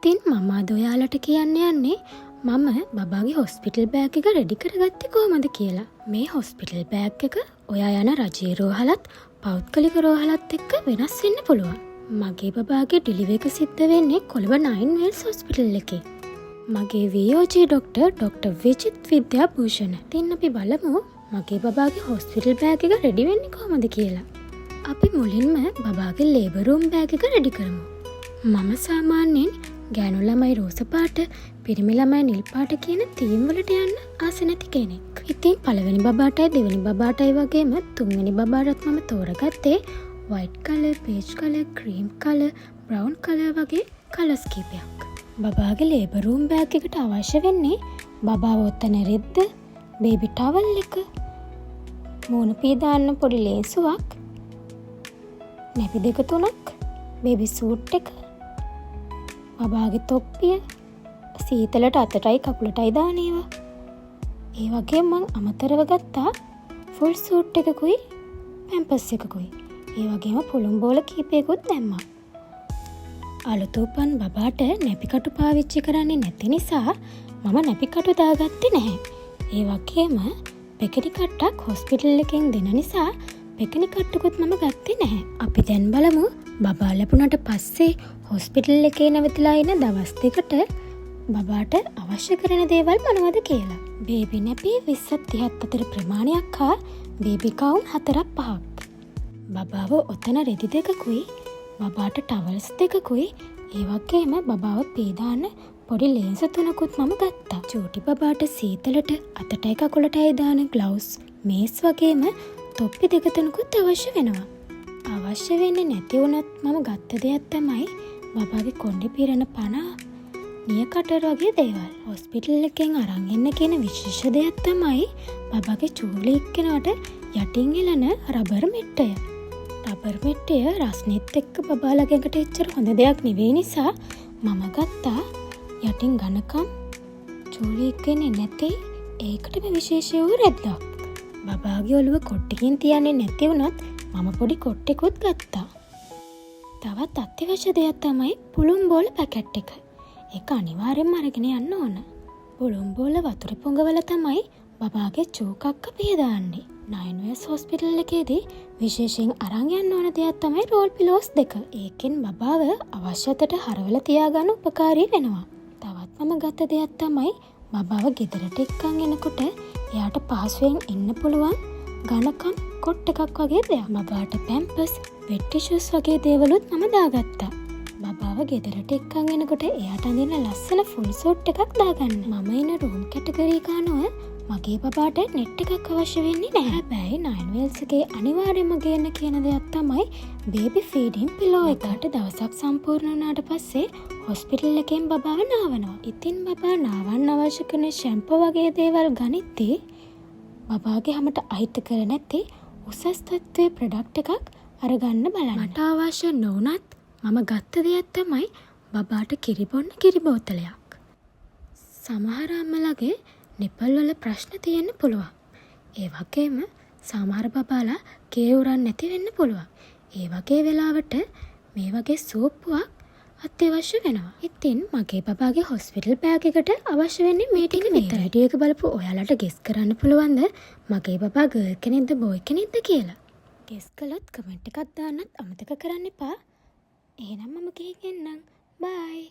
ඉතින් මම අද ඔයාලට කියන්න යන්නේ මම බබාගේ හොස්පිටල් බෑග් එක රෙඩි කරගත්තේ කොහොමද කියලා. මේ හොස්පිටල් බෑග් එක ඔයා යන රජයේ රෝහලත් පෞද්ගලික රෝහලත් එක්ක වෙනස් වෙන්න පුළුවන්. මගේ බබාගේ ඩෙලිවරි එක සිද්ධ වෙන්නේ කොළඹ 9 වෙල්ස් හොස්පිටල් එකේ. මගේ VOG ඩොක්ටර් විජිත් විද්‍යාභූෂණ. ඉතින් අපි බලමු මගේ බබාගේ හොස්පිටල් බෑග් එක රෙඩි වෙන්නේ කොහොමද කියලා. අපි මුලින්ම බබාගේ ලේබර් රූම් බෑග් එක රෙඩි කරමු. මම සාමාන්‍යයෙන් ගෑනු ළමයි රෝස පාට, පිරිමි ළමයි නිල් පාට කියන තීම් වලට යන්න ආස නැති කෙනෙක්. ඉතින් පළවෙනි බබාටයි දෙවෙනි බබාටයි වගේම තුන්වෙනි බබාටත් මම තෝරගත්තේ white color, peach color, cream color, brown color වගේ කලර්ස් කීපයක්. බබාගේ ලේබර් රූම් බෑග් එකට අවශ්‍ය වෙන්නේ බබාව ඔතන රෙද්ද, බේබි ටවල් එක, මූණ පීදාන්න පොඩි ලේසුවක්, නැපි දෙක තුනක්, බේබි සූට් එක, බබාගේ තොප්පිය, සීතලට අතටයි කකුලටයි දාන ඒවා. ඒ වගේ මං අමතරව ගත්තා ෆුල් සූට් එකකුයි පැම්පස් එකකුයි. ඒ වගේම පුළුම් බෝල කීපයකුත් දැම්මා. අලුත උපන් බබාට නැපිකටු පාවිච්චි කරන්නේ නැති නිසා මම නැපිකටු දාගත්තේ නැහැ. ඒ වගේම පෙකණි කට්ටක් හොස්පිටල් එකෙන් දෙන නිසා පෙකණි කට්ටකුත් මම ගත්තේ නැහැ. අපි දැන් බලමු බබා ලැබුණට පස්සේ හොස්පිටල් එකේ නැවතිලා ඉන්න දවස් දෙකට බබාට අවශ්‍ය කරන දේවල් මොනවද කියලා. බේබි නැපි 20-30 අතර ප්‍රමාණයක් හා බේබි කවුන් 4-5ක්. බබාව ඔතන රෙදි දෙකකුයි බබාට ටවල්ස් දෙකකුයි ඒ වගේම බබාව පීදාන්න පොඩි ලේන්ස 3කුත් මම ගත්තා. චූටි බබාට සීතලට අතටයි කකුලටයි දාන ග්ලව්ස්, මේස් වගේම තොප්පි දෙක තුනකුත් අවශ්‍ය වෙනවා. අවශ්‍ය වෙන්නේ නැති වුණත් මම ගත්ත දෙයක් තමයි බබාගේ කොණ්ඩේ පිරෙන පණ, නිය කටර් වගේ දේවල්. හොස්පිටල් එකෙන් අරන් එන්න කියන විශේෂ දෙයක් තමයි බබාගේ චූලි එක්කනට යටින් එළන රබර් මෙට්ටය. රබර් මෙට්ටය රස්නෙත් එක්ක බබා ළඟට එච්චර හොඳ දෙයක් නෙවෙයි නිසා මම ගත්තා යටින් ඝනකම් චූලි එක්කනේ නැති ඒකටම විශේෂ වූ රෙද්දක්. බබාගේ ඔළුව කොට්ටකින් තියන්නේ නැති වුණත් මම පොඩි කොට්ටෙකුත් ගත්තා. තවත් අත්‍යවශ්‍ය දෙයක් තමයි පුළුම් බෝල පැකට් එක. ඒක අනිවාර්යෙන්ම අරගෙන යන්න ඕන. පුළුම් බෝල වතුර පොඟවල තමයි බබාගේ චූකක්ක පියදාන්නේ. 9 වෙල්ස් හොස්පිටල් එකේදී විශේෂයෙන් අරන් යන්න ඕන දෙයක් තමයි රෝල් පිලෝස් දෙක. ඒකෙන් බබාව අවශ්‍යතට හරවලා තියාගන්න උපකාරී වෙනවා. තවත් මම ගත්ත දෙයක් තමයි බබාව ගෙදරට එක්කන් එනකොට එයාට පහසුවෙන් ඉන්න පුළුවන් ඝනකම් කොට් එකක් වගේ දෙයක්. බබාට පැම්පස්, වෙට් ටිෂුස් වගේ දේවලුත් මම දාගත්තා. බබාව ගෙදරට එක්කන් එනකොට එයාට අඳින්න ලස්සන ෆුල් සූට් එකක් දාගන්න. මම ඉන රූම් කැටගරි ගානුව මගේ බබාට නෙට් එකක් අවශ්‍ය වෙන්නේ නැහැ. හැබැයි 9 වෙල්ස් එකේ අනිවාර්යයෙන්ම ගේන්න කියන දෙයක් තමයි බේබි ෆීඩින් පිලෝ එකට. දවසක් සම්පූර්ණ වුණාට පස්සේ හොස්පිටල් එකෙන් බබාව නාවනවා. ඉතින් බබා නාවන්න අවශ්‍ය කරන ෂැම්පෝ වගේ දේවල් ගනිද්දී බබාගේ හැමට අහිතකර නැති උසස් තත්ත්වයේ ප්‍රොඩක්ට් එකක් අරගන්න බලන්න. මට අවශ්‍ය නොවුනත් මම ගත්ත දෙයක් තමයි බබාට කිරි බොන්න කිරි බෝතලයක්. සමහර අම්මලගේ නිපල් වල ප්‍රශ්න තියෙන්න පුළුවන්. ඒ වගේම සමහර බබාලා කේ උරන් නැති වෙන්න පුළුවන්. ඒ වගේ වෙලාවට මේ වගේ සෝප්පුවක් අත්‍යවශ්‍ය වෙනවා. ඉතින් මගේ බබාගේ හොස්පිටල් බෑග් එකට අවශ්‍ය වෙන්නේ මේ ටික විතරයි. වීඩියෝ එක බලපු ඔයාලට ගෙස් කරන්න පුළුවන්ද මගේ බබා ගර්ල් කෙනෙක්ද බොයි කෙනෙක්ද කියලා? ගෙස් කළොත් කමෙන්ට් එකක් දාන්නත් අමතක කරන්න එපා. එහෙනම් මම ගිහින් එන්නම්. බයි.